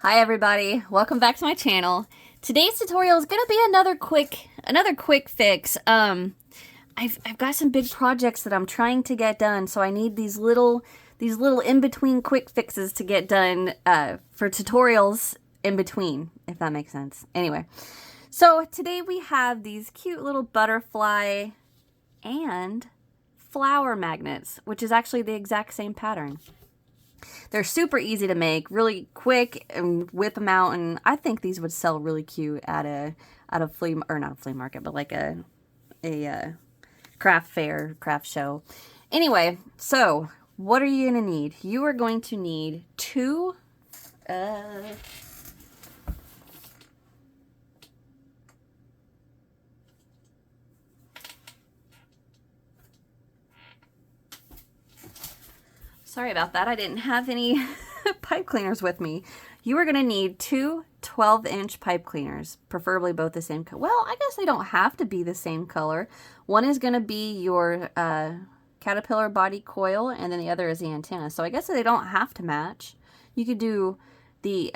Hi everybody, welcome back to my channel. Today's tutorial is gonna be another quick fix. I've got some big projects that I'm trying to get done, so I need these little in-between quick fixes to get done for tutorials in between, if that makes sense. Anyway, so today we have these cute little butterfly and flower magnets, which is actually the exact same pattern. They're super easy to make, really quick, and whip them out, and I think these would sell really cute at a not a flea market, but like a craft fair, craft show. Anyway, so what are you gonna need? You are going to need two sorry about that, I didn't have any pipe cleaners with me. You are going to need two 12-inch pipe cleaners, preferably both the same color. Well, I guess they don't have to be the same color. One is going to be your caterpillar body coil, and then the other is the antenna. So I guess they don't have to match. You could do the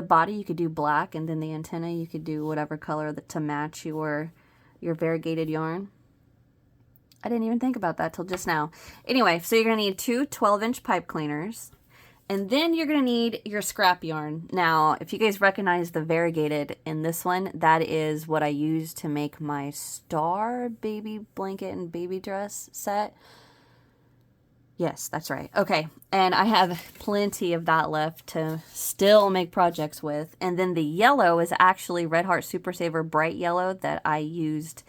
body, you could do black, and then the antenna, you could do whatever color to match your variegated yarn. I didn't even think about that till just now. Anyway, so you're going to need two 12-inch pipe cleaners. And then you're going to need your scrap yarn. Now, if you guys recognize the variegated in this one, that is what I used to make my star baby blanket and baby dress set. Yes, that's right. Okay, and I have plenty of that left to still make projects with. And then the yellow is actually Red Heart Super Saver Bright Yellow that I used.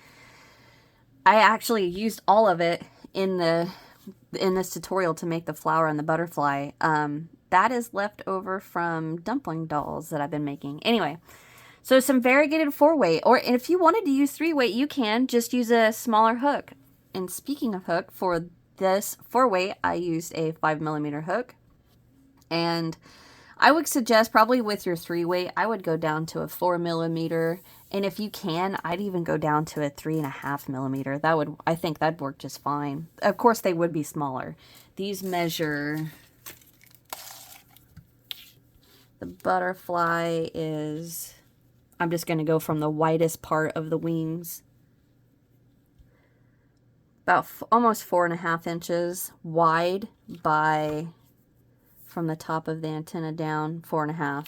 I actually used all of it in this tutorial to make the flower and the butterfly. That is left over from dumpling dolls that I've been making. Anyway, so some variegated 4-weight, or if you wanted to use 3-weight, you can just use a smaller hook. And speaking of hook, for this 4-weight, I used a 5mm hook. And I would suggest probably with your 3-weight, I would go down to a 4mm. And if you can, I'd even go down to a 3.5mm. I think that'd work just fine. Of course, they would be smaller. These measure, the butterfly is, I'm just going to go from the widest part of the wings, about almost 4.5 inches wide by, from the top of the antenna down, 4.5.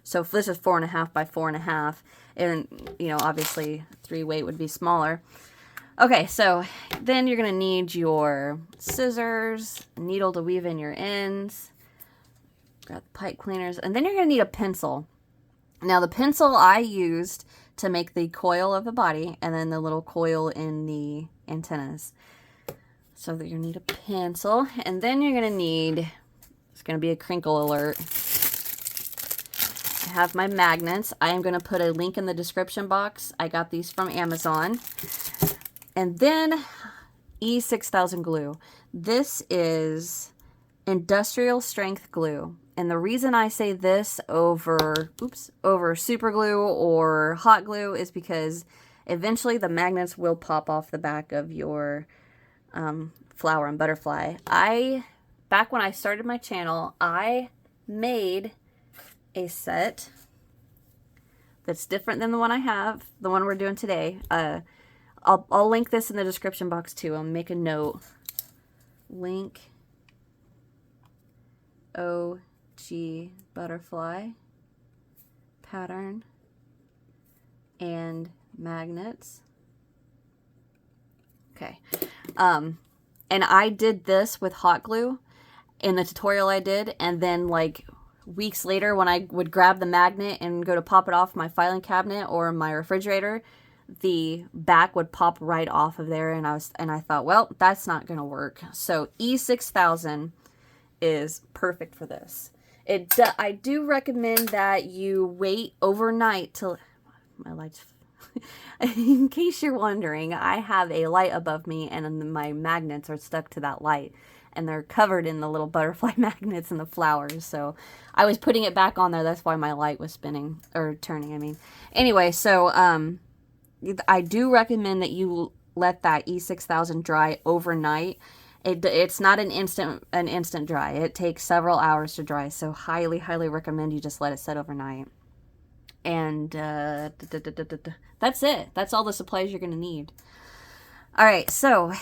So if this is 4.5 by 4.5, and you know, obviously 3-weight would be smaller. Okay, so then you're gonna need your scissors, a needle to weave in your ends, grab the pipe cleaners, and then you're gonna need a pencil. Now the pencil I used to make the coil of the body, and then the little coil in the antennas. So that you need a pencil, and then you're gonna need, it's gonna be a crinkle alert, have my magnets. I am going to put a link in the description box. I got these from Amazon. And then E6000 glue. This is industrial strength glue. And the reason I say this over super glue or hot glue is because eventually the magnets will pop off the back of your flower and butterfly. Back when I started my channel, I made a set that's different than the one I have, the one we're doing today. I'll link this in the description box too. I'll make a note. Link OG butterfly pattern and magnets. Okay. And I did this with hot glue in the tutorial I did, and then like weeks later when I would grab the magnet and go to pop it off my filing cabinet or my refrigerator, the back would pop right off of there, and I thought, well, that's not gonna work. So E6000 is perfect for this. I do recommend that you wait overnight till my lights. In case you're wondering, I have a light above me, and my magnets are stuck to that light. And they're covered in the little butterfly magnets and the flowers. So I was putting it back on there. That's why my light was spinning, or turning, I mean. Anyway, so I do recommend that you let that E6000 dry overnight. It's not an instant dry. It takes several hours to dry, so highly recommend you just let it set overnight. And that's it. That's all the supplies you're going to need. All right, so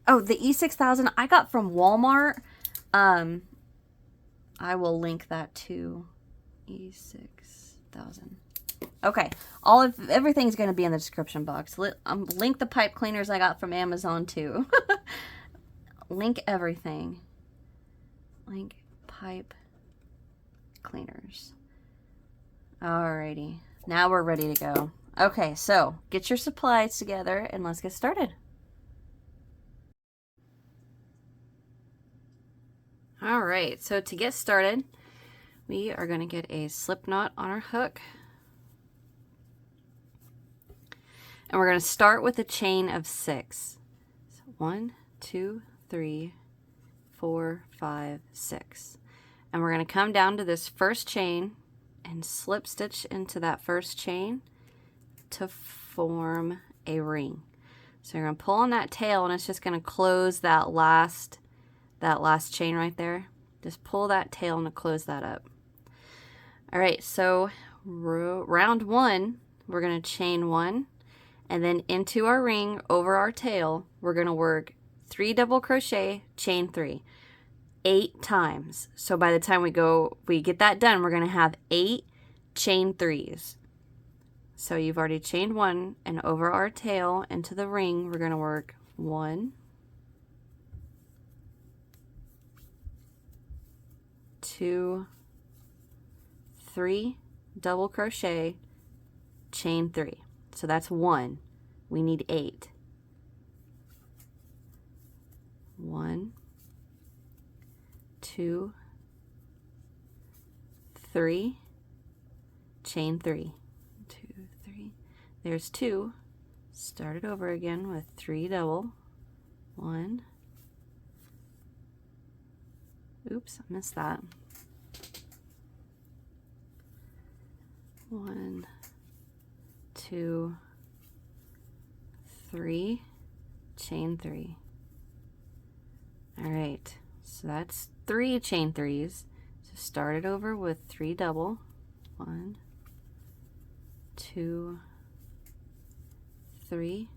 the E6000 I got from Walmart. I will link that to E6000. Okay, everything's going to be in the description box. Link the pipe cleaners I got from Amazon too. Link everything. Link pipe cleaners. Alrighty, now we're ready to go. Okay, so get your supplies together and let's get started. Alright, so to get started, we are going to get a slip knot on our hook. And we're going to start with a chain of 6. So 1, 2, 3, 4, 5, 6. And we're going to come down to this first chain and slip stitch into that first chain to form a ring. So you're going to pull on that tail and it's just going to close that last chain right there. Just pull that tail and close that up. All right, so round 1, we're going to chain 1. And then into our ring, over our tail, we're going to work 3 double crochet, chain 3, 8 times. So by the time we get that done, we're going to have 8 chain 3s. So you've already chained 1, and over our tail into the ring, we're going to work 1, 2, 3, double crochet, chain 3. So that's 1. We need 8. 1, 2, 3, chain 3. 2, 3. There's 2. Start it over again with 3 double. 1. Oops, I missed that. 1, 2, 3, chain 3. All right, so that's 3 chain 3s. So start it over with 3 double. 1, 2, 3,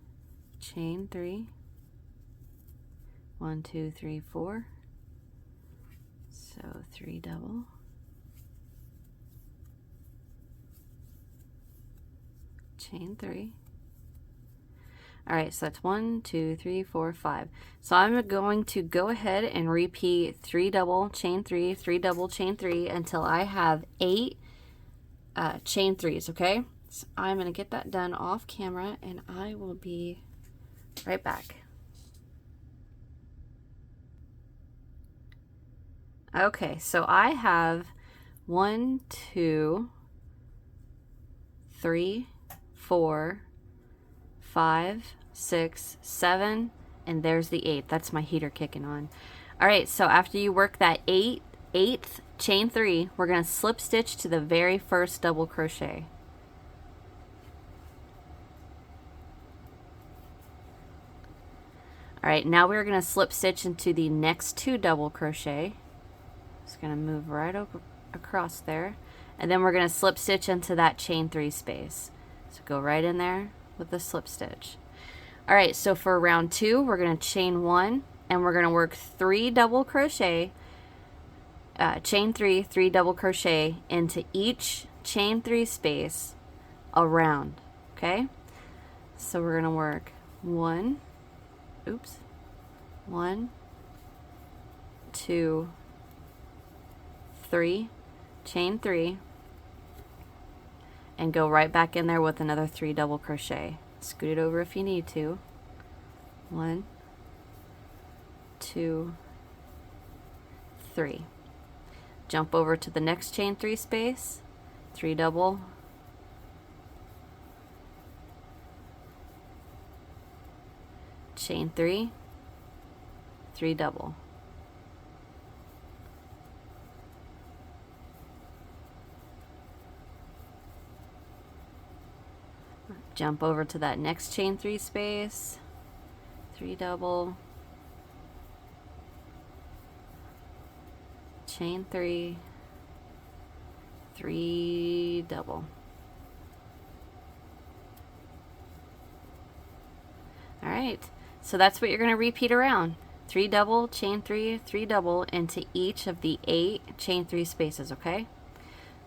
chain 3. 1, 2, 3, 4. So 3 double. Chain 3. All right, so that's 1, 2, 3, 4, 5. So I'm going to go ahead and repeat 3 double, chain 3, 3 double, chain 3 until I have 8 chain 3s, okay? So I'm going to get that done off camera and I will be right back. Okay, so I have 1, 2, 3, 4, 5, 6, 7, and there's the 8. That's my heater kicking on. All right, so after you work that 8th chain 3, we're going to slip stitch to the very first double crochet. All right, now we're going to slip stitch into the next 2 double crochet. Just going to move right across there, and then we're going to slip stitch into that chain 3 space. So go right in there with the slip stitch. All right, so for round 2, we're going to chain 1 and we're going to work 3 double crochet, chain 3, 3 double crochet into each chain 3 space around. Okay, so we're going to work 1, 2, 3, chain 3, and go right back in there with another 3 double crochet. Scoot it over if you need to. 1, 2, 3. Jump over to the next chain 3 space, 3 double, chain 3, 3 double. Jump over to that next chain 3 space, 3 double, chain 3, 3 double. All right, so that's what you're going to repeat around. 3 double, chain 3, 3 double into each of the 8 chain 3 spaces, okay?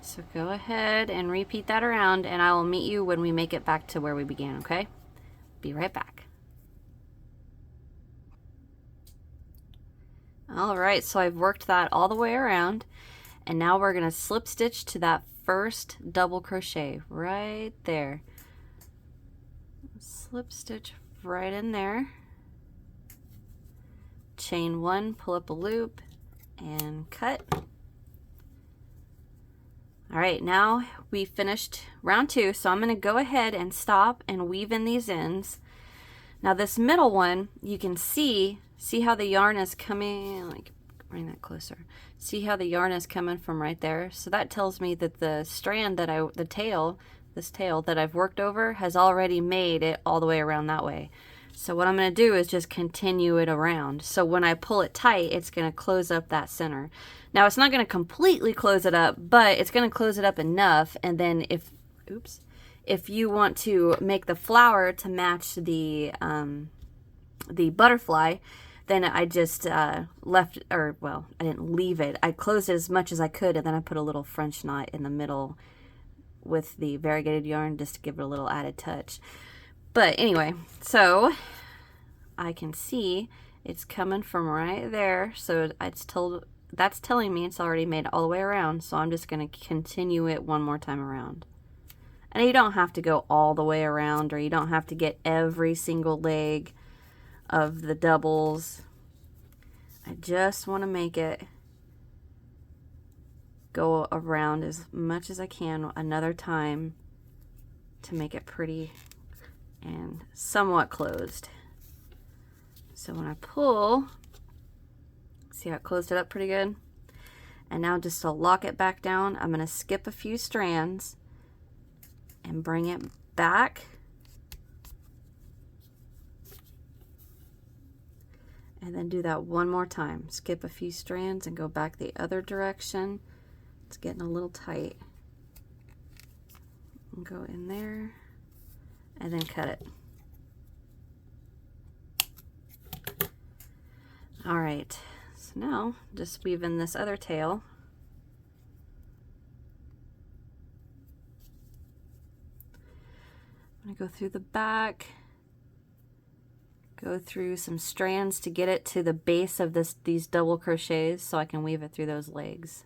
So go ahead and repeat that around, and I will meet you when we make it back to where we began, okay? Be right back. All right, so I've worked that all the way around, and now we're going to slip stitch to that first double crochet right there. Slip stitch right in there. Chain 1, pull up a loop, and cut. All right, now we finished round 2, so I'm going to go ahead and stop and weave in these ends. Now this middle one, you can see how the yarn is coming, like bring that closer. See how the yarn is coming from right there? So that tells me that the strand that this tail that I've worked over has already made it all the way around that way. So what I'm going to do is just continue it around. So when I pull it tight, it's going to close up that center. Now it's not going to completely close it up, but it's going to close it up enough. And then if you want to make the flower to match the butterfly, then I just I didn't leave it. I closed it as much as I could, and then I put a little French knot in the middle with the variegated yarn just to give it a little added touch. But anyway, so I can see it's coming from right there. So that's telling me it's already made all the way around. So I'm just going to continue it one more time around. And you don't have to go all the way around, or you don't have to get every single leg of the doubles. I just want to make it go around as much as I can another time to make it pretty and somewhat closed. So when I pull, see how it closed it up pretty good? And now just to lock it back down, I'm going to skip a few strands and bring it back. And then do that one more time. Skip a few strands and go back the other direction. It's getting a little tight. And go in there and then cut it. All right, so now just weave in this other tail. I'm gonna go through the back, go through some strands to get it to the base of these double crochets so I can weave it through those legs.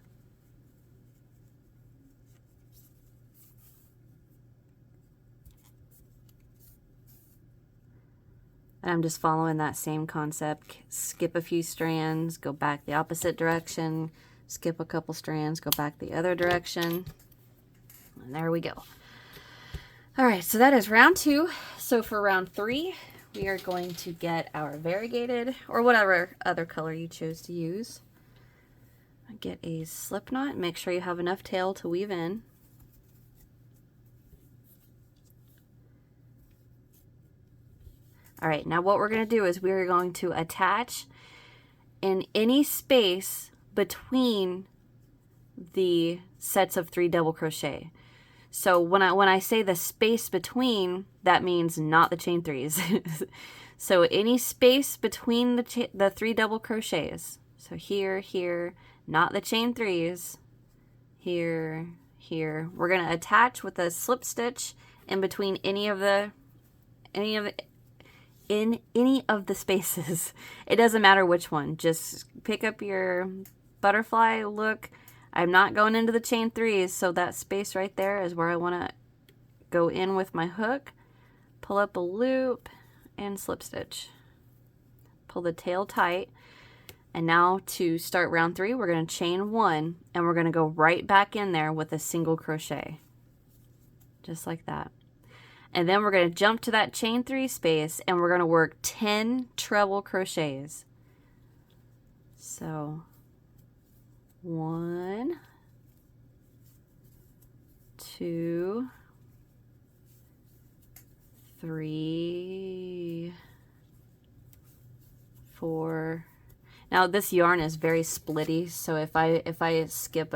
And I'm just following that same concept. Skip a few strands, go back the opposite direction, skip a couple strands, go back the other direction. And there we go. All right, so that is round 2. So for round 3, we are going to get our variegated, or whatever other color you chose to use. Get a slip knot, make sure you have enough tail to weave in. All right, now what we're going to do is we're going to attach in any space between the sets of 3 double crochet. So when I say the space between, that means not the chain 3s. So any space between the 3 double crochets. So here, here, not the chain 3s. Here, here. We're going to attach with a slip stitch in between any of the spaces. It doesn't matter which one. Just pick up your butterfly look. I'm not going into the chain 3s, so that space right there is where I want to go in with my hook. Pull up a loop and slip stitch. Pull the tail tight. And now to start round 3, we're going to chain 1, and we're going to go right back in there with a single crochet. Just like that. And then we're going to jump to that chain 3 space, and we're going to work 10 treble crochets. So 1, 2, 3, 4. Now this yarn is very splitty, so if I skip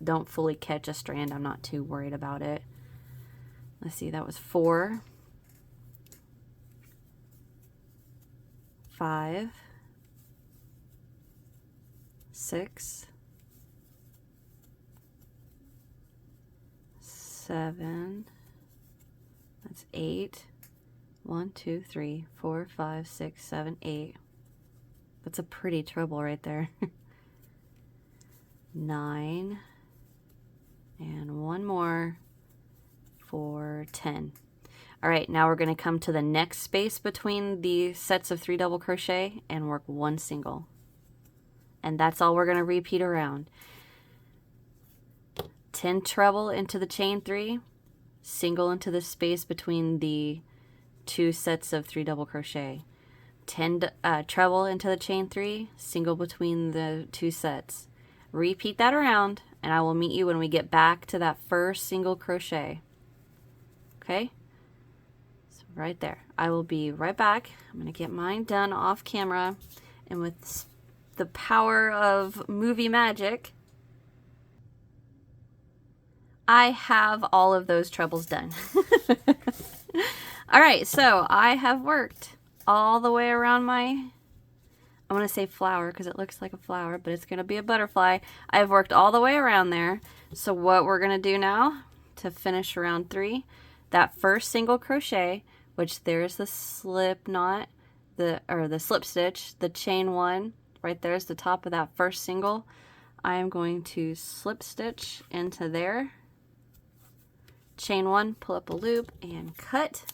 don't fully catch a strand, I'm not too worried about it. Let's see, that was 4, 5, 6, 7, that's 8. 1, 2, 3, 4, 5, 6, 7, 8. That's a pretty treble right there. 9, and one more for 10. All right, now we're going to come to the next space between the sets of 3 double crochet and work 1 single. And that's all we're going to repeat around. 10 treble into the chain 3, single into the space between the 2 sets of 3 double crochet. 10 treble into the chain 3, single between the 2 sets. Repeat that around, and I will meet you when we get back to that first single crochet. Okay? So right there. I will be right back. I'm going to get mine done off camera, and with the power of movie magic, I have all of those trebles done. All right, so I have worked all the way around my, I want to say flower because it looks like a flower, but it's going to be a butterfly. I've worked all the way around there. So what we're going to do now to finish round 3, that first single crochet, which there's the slip knot, the slip stitch, the chain 1, right there's the top of that first single. I am going to slip stitch into there, chain 1, pull up a loop and cut.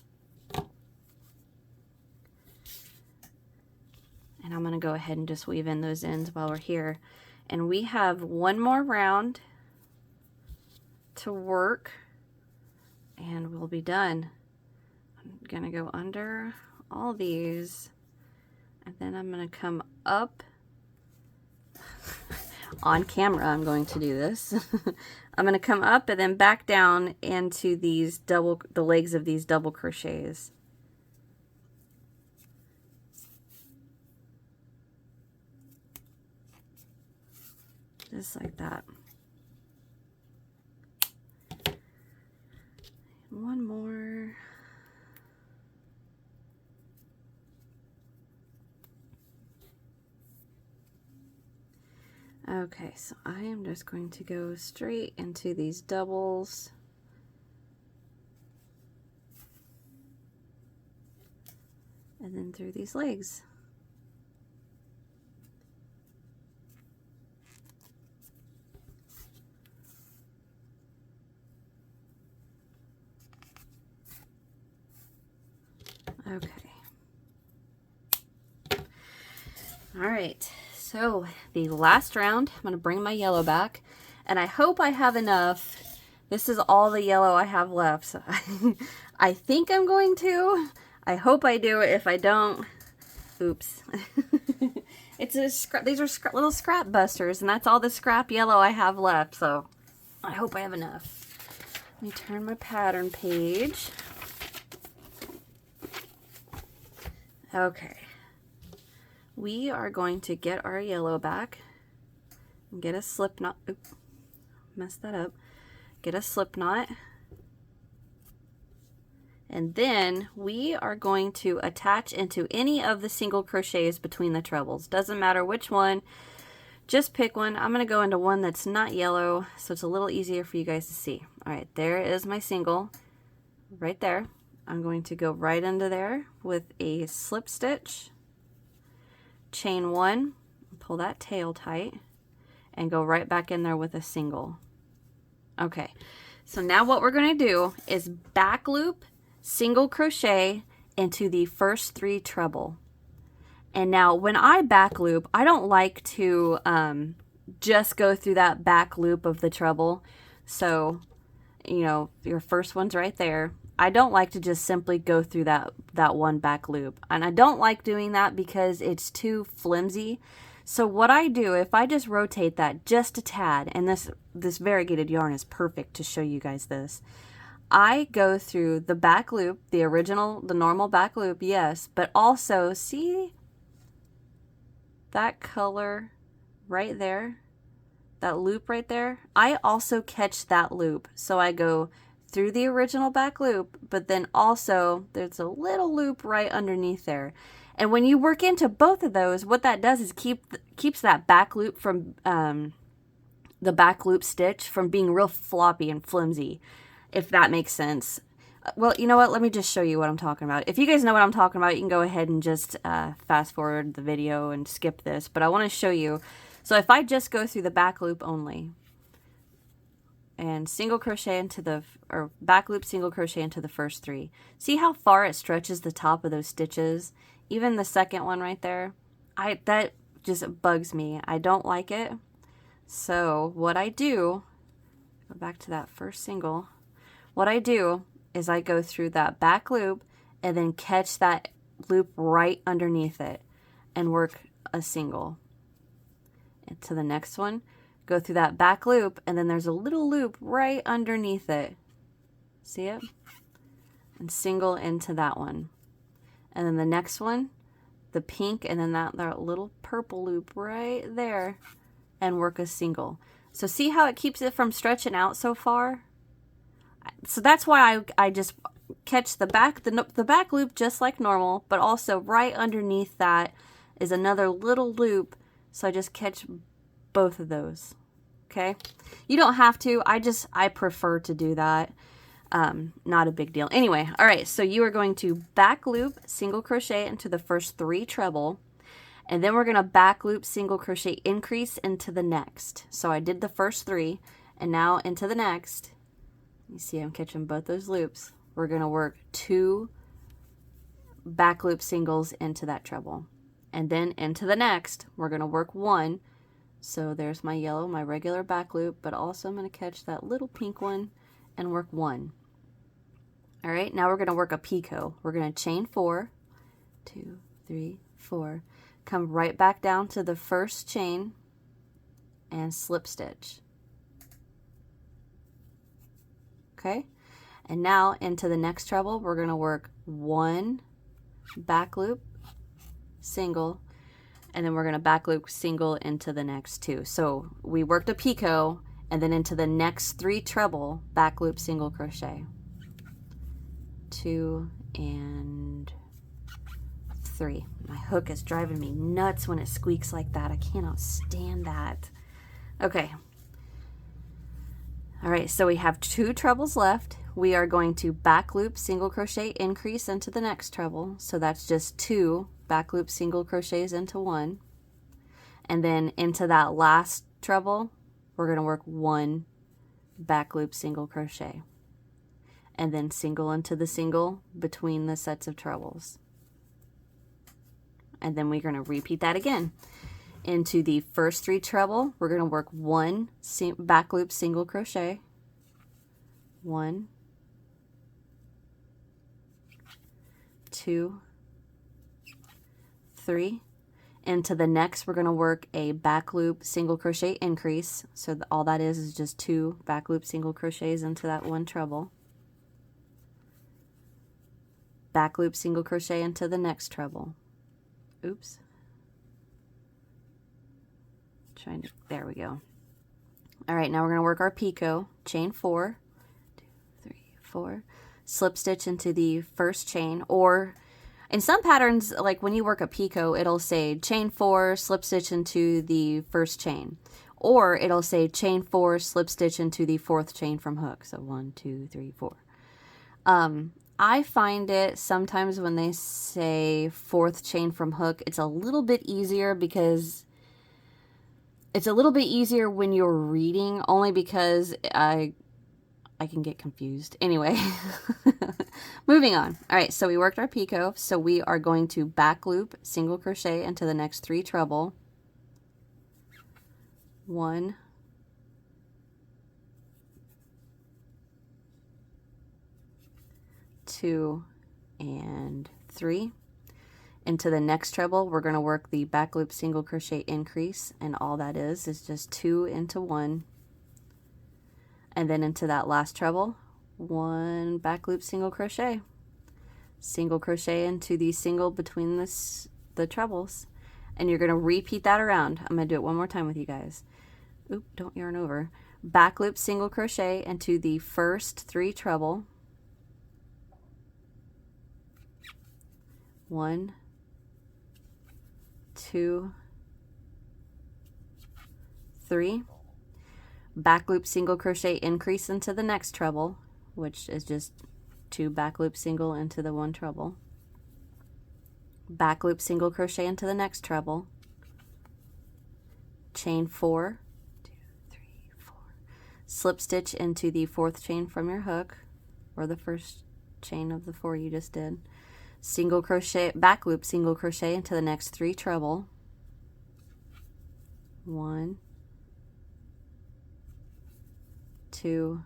And I'm going to go ahead and just weave in those ends while we're here. And we have one more round to work and we'll be done. I'm going to go under all these and then I'm going to come up. On camera I'm going to do this. I'm going to come up and then back down into these the legs of these double crochets. Just like that. One more. Okay, so I am just going to go straight into these doubles. And then through these legs. Okay. All right, so the last round, I'm going to bring my yellow back, and I hope I have enough. This is all the yellow I have left, so I think I'm going to. I hope I do. If I don't, oops. It's a scrap. These are little scrap busters, and that's all the scrap yellow I have left, so I hope I have enough. Let me turn my pattern page. Okay, we are going to get our yellow back and get a slip knot. Oops, messed that up. Get a slip knot. And then we are going to attach into any of the single crochets between the trebles. Doesn't matter which one, just pick one. I'm going to go into one that's not yellow, so it's a little easier for you guys to see. All right, there is my single right there. I'm going to go right into there with a slip stitch, chain 1, pull that tail tight, and go right back in there with a single. Okay, so now what we're going to do is back loop, single crochet into the first 3 treble. And now when I back loop, I don't like to just go through that back loop of the treble. So, you know, your first one's right there. I don't like to just simply go through that one back loop. And I don't like doing that because it's too flimsy. So what I do, if I just rotate that just a tad, and this variegated yarn is perfect to show you guys this, I go through the back loop, the normal back loop, yes, but also, see, that color right there, that loop right there, I also catch that loop. So I go through the original back loop, but then also there's a little loop right underneath there. And when you work into both of those, what that does is keeps that back loop from the back loop stitch from being real floppy and flimsy, if that makes sense. Well, you know what? Let me just show you what I'm talking about. If you guys know what I'm talking about, you can go ahead and just fast forward the video and skip this. But I want to show you. So if I just go through the back loop only and single crochet into the, or back loop, single crochet into the first 3, see how far it stretches the top of those stitches? Even the second one right there, that just bugs me. I don't like it. So what I do, go back to that first single, what I do is I go through that back loop and then catch that loop right underneath it and work a single. And to the next one, go through that back loop, and then there's a little loop right underneath it. See it? And single into that one. And then the next one, the pink, and then that little purple loop right there, and work a single. So see how it keeps it from stretching out so far? So that's why I just catch the back loop just like normal, but also right underneath that is another little loop. So I just catch both of those. Okay. You don't have to. I prefer to do that. Not a big deal. Anyway. All right. So you are going to back loop, single crochet into the first 3 treble, and then we're going to back loop, single crochet, increase into the next. So I did the first 3, and now into the next. You see I'm catching both those loops. We're going to work 2 back loop singles into that treble. And then into the next, we're going to work 1. So there's my yellow, my regular back loop, but also I'm going to catch that little pink one and work 1. All right, now we're going to work a picot. We're going to chain 4, 2, 3, 4, come right back down to the first chain and slip stitch. Okay, and now into the next treble, we're going to work 1 back loop, single, and then we're going to back loop, single into the next 2. So we worked a picot, and then into the next 3 treble, back loop, single crochet. 2 and 3. My hook is driving me nuts when it squeaks like that. I cannot stand that. Okay. All right, so we have 2 trebles left. We are going to back loop, single crochet, increase into the next treble. So that's just 2 back loop, single crochets into 1. And then into that last treble, we're going to work 1 back loop, single crochet. And then single into the single between the sets of trebles. And then we're going to repeat that again. Into the first 3 treble, we're going to work 1 back loop, single crochet, 1, 2, 3. Into the next, we're going to work a back loop, single crochet, increase. So all that is just 2 back loop, single crochets into that 1 treble. Back loop, single crochet into the next treble. Oops. There we go. All right, now we're going to work our picot. Chain 4, 2, 3, 4, slip stitch into the first chain, or in some patterns, like when you work a picot, it'll say chain 4, slip stitch into the first chain, or it'll say chain 4, slip stitch into the 4th chain from hook. So 1, 2, 3, 4. I find it sometimes when they say 4th chain from hook, it's a little bit easier because it's a little bit easier when you're reading, only because I can get confused. Anyway, moving on. All right, so we worked our picot. So we are going to back loop, single crochet into the next 3 treble. 1, 2, and 3. Into the next treble, we're going to work the back loop, single crochet, increase, and all that is just 2 into 1. And then into that last treble, 1 back loop, single crochet into the single between the trebles, and you're going to repeat that around. I'm going to do it one more time with you guys. Oop, don't yarn over. Back loop single crochet into the first 3 treble. 1, 2, 3. Back loop single crochet increase into the next treble, which is just 2 back loop single into the 1 treble. Back loop single crochet into the next treble. Chain 4, 2, 3, 4. Slip stitch into the 4th chain from your hook, or the first chain of the 4 you just did. Single crochet, back loop single crochet into the next 3 treble. 1, 2,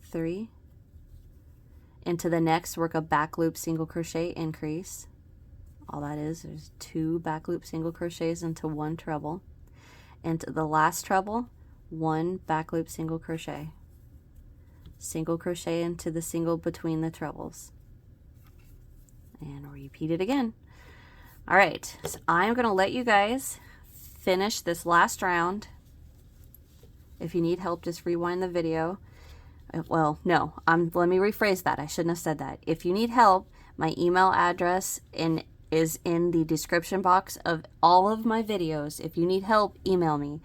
3. Into the next, work a back loop single crochet increase. All that is, there's 2 back loop single crochets into 1 treble. Into the last treble, 1 back loop single crochet. Single crochet into the single between the trebles. And repeat it again. All right, so I'm going to let you guys finish this last round. If you need help, just rewind the video. Well, no, let me rephrase that. I shouldn't have said that. If you need help, my email address is in the description box of all of my videos. If you need help, email me.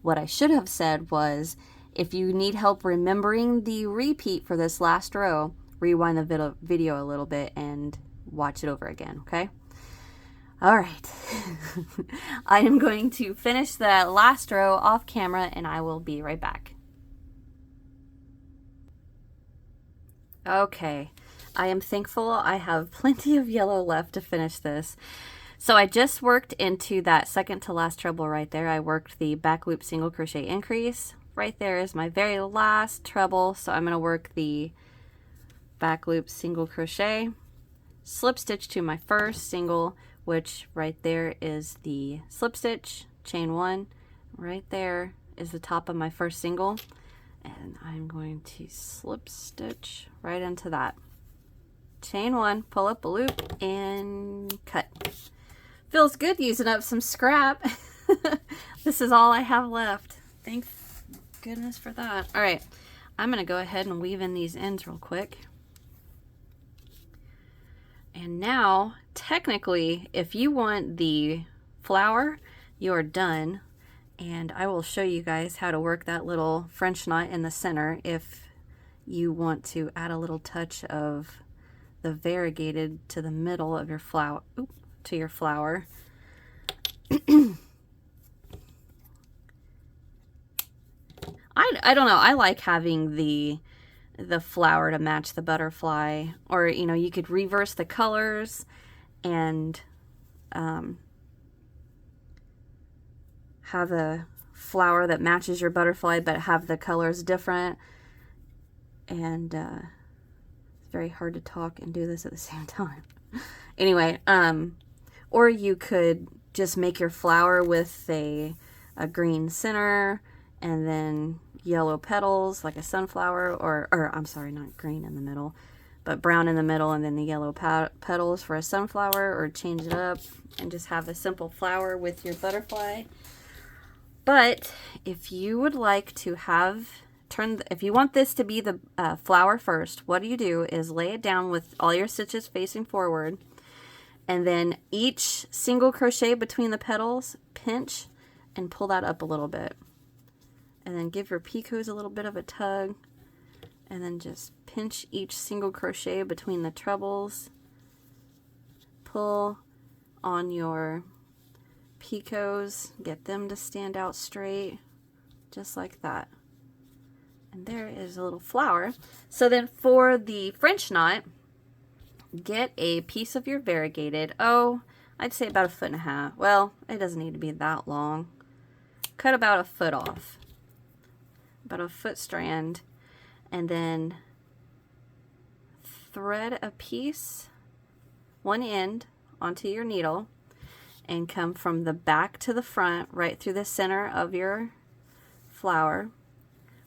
What I should have said was, if you need help remembering the repeat for this last row, rewind the video a little bit and watch it over again, okay? All right. I am going to finish the last row off camera and I will be right back. Okay, I am thankful I have plenty of yellow left to finish this. So I just worked into that second to last treble right there. I worked the back loop single crochet increase. Right there is my very last treble. So I'm going to work the back loop single crochet, slip stitch to my first single, which right there is the slip stitch, chain 1. Right there is the top of my first single. And I'm going to slip stitch right into that. Chain 1, pull up a loop, and cut. Feels good using up some scrap. This is all I have left. Thank goodness for that. All right, I'm going to go ahead and weave in these ends real quick. And now, technically, if you want the flower, you're done. And I will show you guys how to work that little French knot in the center if you want to add a little touch of the variegated to the middle of your flower, to your flower. I don't know, I like having the flower to match the butterfly, or you know, you could reverse the colors and have a flower that matches your butterfly but have the colors different. And it's very hard to talk and do this at the same time. Anyway, or you could just make your flower with a green center and then yellow petals like a sunflower, or I'm sorry, not green in the middle, but brown in the middle, and then the yellow petals for a sunflower, or change it up and just have a simple flower with your butterfly. But if you would like to have, if you want this to be the flower first, what you do is lay it down with all your stitches facing forward, and then each single crochet between the petals, pinch and pull that up a little bit. And then give your picots a little bit of a tug, and then just pinch each single crochet between the trebles. Pull on your picots, get them to stand out straight, just like that. And there is a little flower. So then for the French knot, get a piece of your variegated, I'd say about 1.5 feet. Well, it doesn't need to be that long. Cut about 1 foot off, about 1 foot strand, and then thread a piece, one end, onto your needle, and come from the back to the front, right through the center of your flower.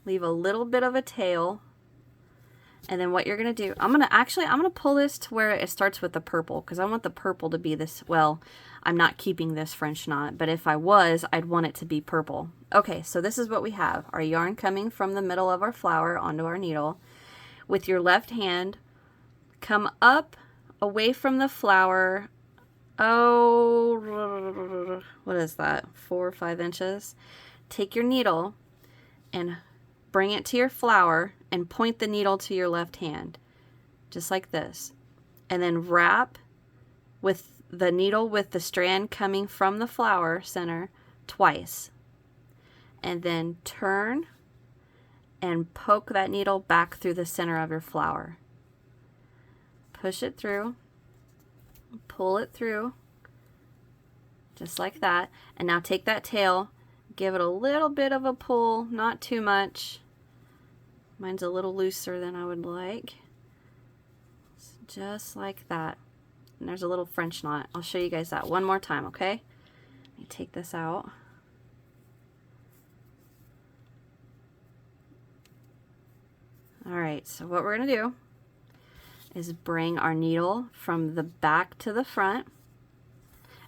Leave a little bit of a tail, and then what you're going to do, I'm going to pull this to where it starts with the purple, because I want the purple to be this, well, I'm not keeping this French knot, but if I was, I'd want it to be purple. Okay, so this is what we have. Our yarn coming from the middle of our flower onto our needle. With your left hand, come up away from the flower, oh, what is that, 4 or 5 inches? Take your needle and bring it to your flower and point the needle to your left hand, just like this. And then wrap with the needle with the strand coming from the flower center twice. And then turn and poke that needle back through the center of your flower. Push it through, pull it through, just like that. And now take that tail, give it a little bit of a pull, not too much. Mine's a little looser than I would like. Just like that. And there's a little French knot. I'll show you guys that one more time, okay? Let me take this out. Alright, so what we're going to do is bring our needle from the back to the front.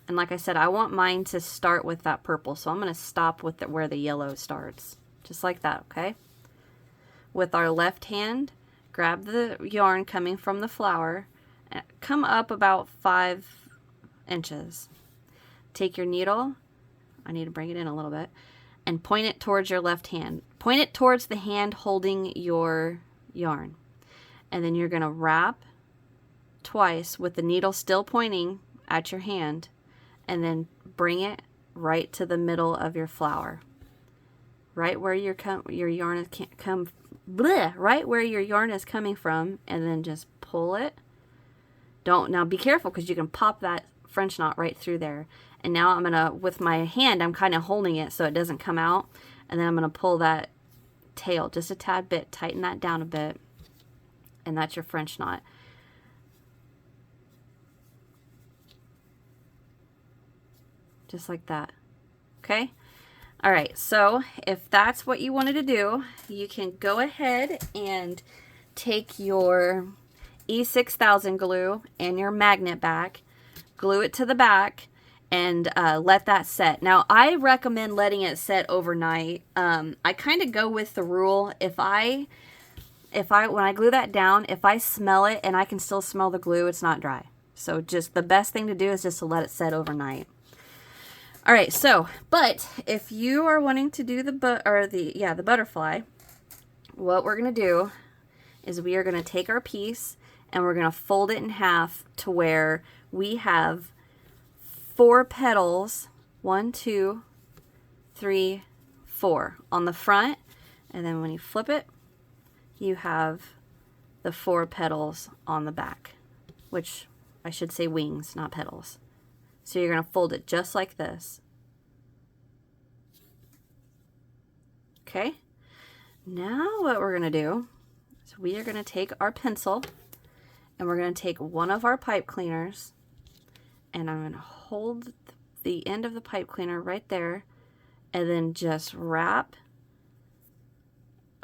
And like I said, I want mine to start with that purple, so I'm going to stop with where the yellow starts. Just like that, okay? With our left hand, grab the yarn coming from the flower, and come up about 5 inches. Take your needle, I need to bring it in a little bit, and point it towards your left hand. Point it towards the hand holding your yarn. And then you're going to wrap twice with the needle still pointing at your hand, and then bring it right to the middle of your flower. Right where your yarn is right where your yarn is coming from, and then just pull it. Now be careful, because you can pop that French knot right through there. And now I'm gonna, with my hand, I'm kind of holding it so it doesn't come out, and then I'm gonna pull that tail just a tad bit, tighten that down a bit, and that's your French knot. Just like that. Okay? All right, so if that's what you wanted to do, you can go ahead and take your E6000 glue and your magnet back, glue it to the back, and let that set. Now, I recommend letting it set overnight. I kind of go with the rule, when I glue that down, if I smell it and I can still smell the glue, it's not dry. So just the best thing to do is just to let it set overnight. All right, so, but if you are wanting to do the butterfly, what we're going to do is we are going to take our piece and we're going to fold it in half to where we have 4 petals, 1, 2, 3, 4 on the front, and then when you flip it, you have the 4 petals on the back, which I should say wings, not petals. So you're going to fold it just like this. Okay. Now what we're going to do is we are going to take our pencil and we're going to take one of our pipe cleaners, and I'm going to hold the end of the pipe cleaner right there, and then just wrap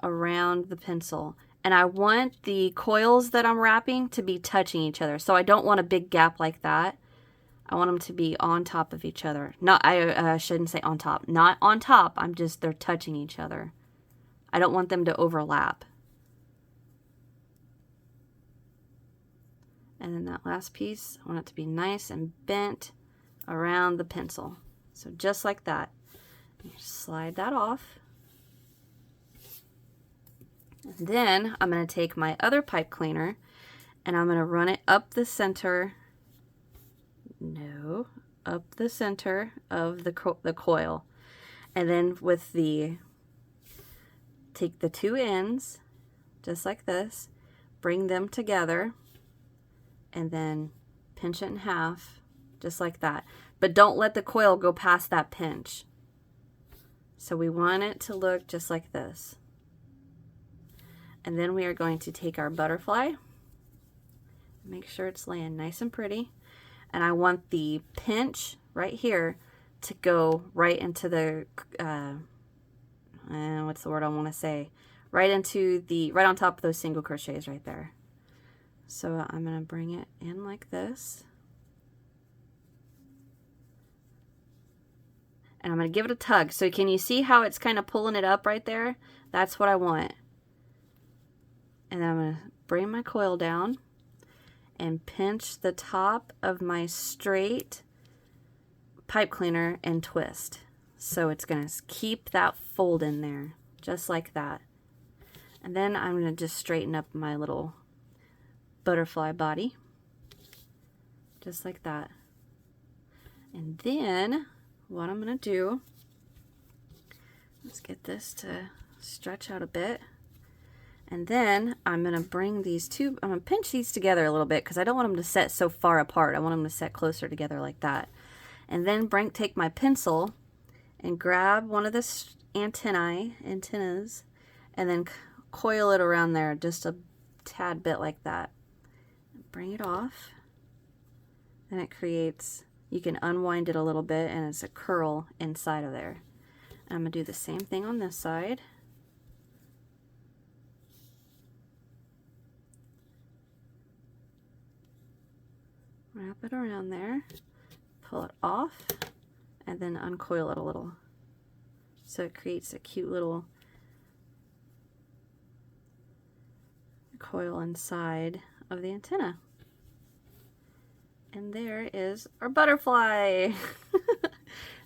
around the pencil. And I want the coils that I'm wrapping to be touching each other. So I don't want a big gap like that. I want them to be on top of each other. Not, I shouldn't say on top. Not on top. They're touching each other. I don't want them to overlap. And then that last piece, I want it to be nice and bent around the pencil. So just like that. You slide that off. And then I'm going to take my other pipe cleaner and I'm going to run it up the center. No, up the center of the coil. And then with take the 2 ends, just like this, bring them together, and then pinch it in half, just like that. But don't let the coil go past that pinch. So we want it to look just like this. And then we are going to take our butterfly, make sure it's laying nice and pretty. And I want the pinch right here to go right into the, what's the word I want to say? Right on top of those single crochets right there. So I'm going to bring it in like this. And I'm going to give it a tug. So can you see how it's kind of pulling it up right there? That's what I want. And then I'm going to bring my coil down and pinch the top of my straight pipe cleaner and twist. So it's going to keep that fold in there, just like that. And then I'm going to just straighten up my little butterfly body, just like that. And then what I'm going to do, let's get this to stretch out a bit. And then I'm going to bring these two, I'm going to pinch these together a little bit because I don't want them to set so far apart. I want them to set closer together like that. And then take my pencil and grab one of the antennas, and then coil it around there just a tad bit like that. Bring it off. And it creates, you can unwind it a little bit and it's a curl inside of there. And I'm going to do the same thing on this side. Wrap it around there, pull it off, and then uncoil it a little. So it creates a cute little coil inside of the antenna. And there is our butterfly.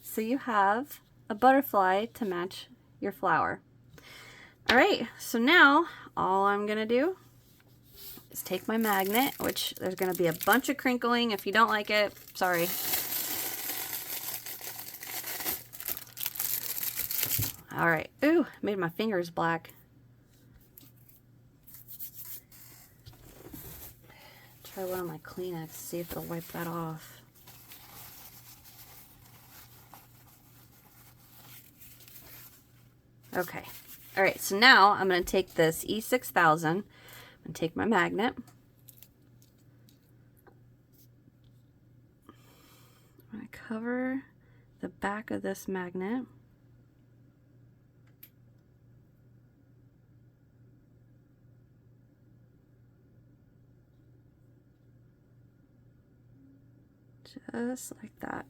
So you have a butterfly to match your flower. All right, so now all I'm gonna do is take my magnet, which there's gonna be a bunch of crinkling. If you don't like it, sorry. All right, ooh, made my fingers black. Try one of my Kleenex, see if it'll wipe that off. Okay, all right, so now I'm going to take this E6000, I'm going to take my magnet, I'm going to cover the back of this magnet. Just like that.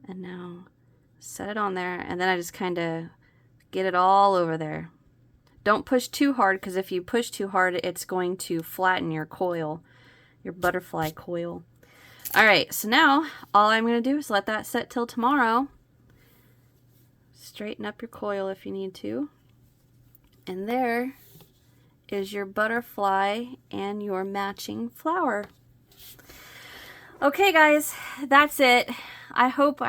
And now set it on there, and then I just kind of get it all over there. Don't push too hard, because if you push too hard, it's going to flatten your coil, your butterfly coil. All right, so now all I'm going to do is let that set till tomorrow. Straighten up your coil if you need to. And there is your butterfly and your matching flower. Okay guys, that's it. I hope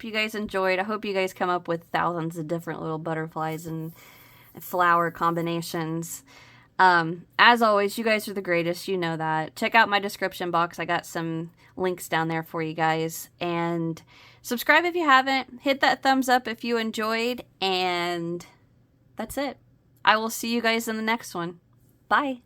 you guys enjoyed. I hope you guys come up with thousands of different little butterflies and flower combinations. As always, you guys are the greatest, you know that. Check out my description box. I got some links down there for you guys. And subscribe if you haven't. Hit that thumbs up if you enjoyed. And that's it. I will see you guys in the next one. Bye.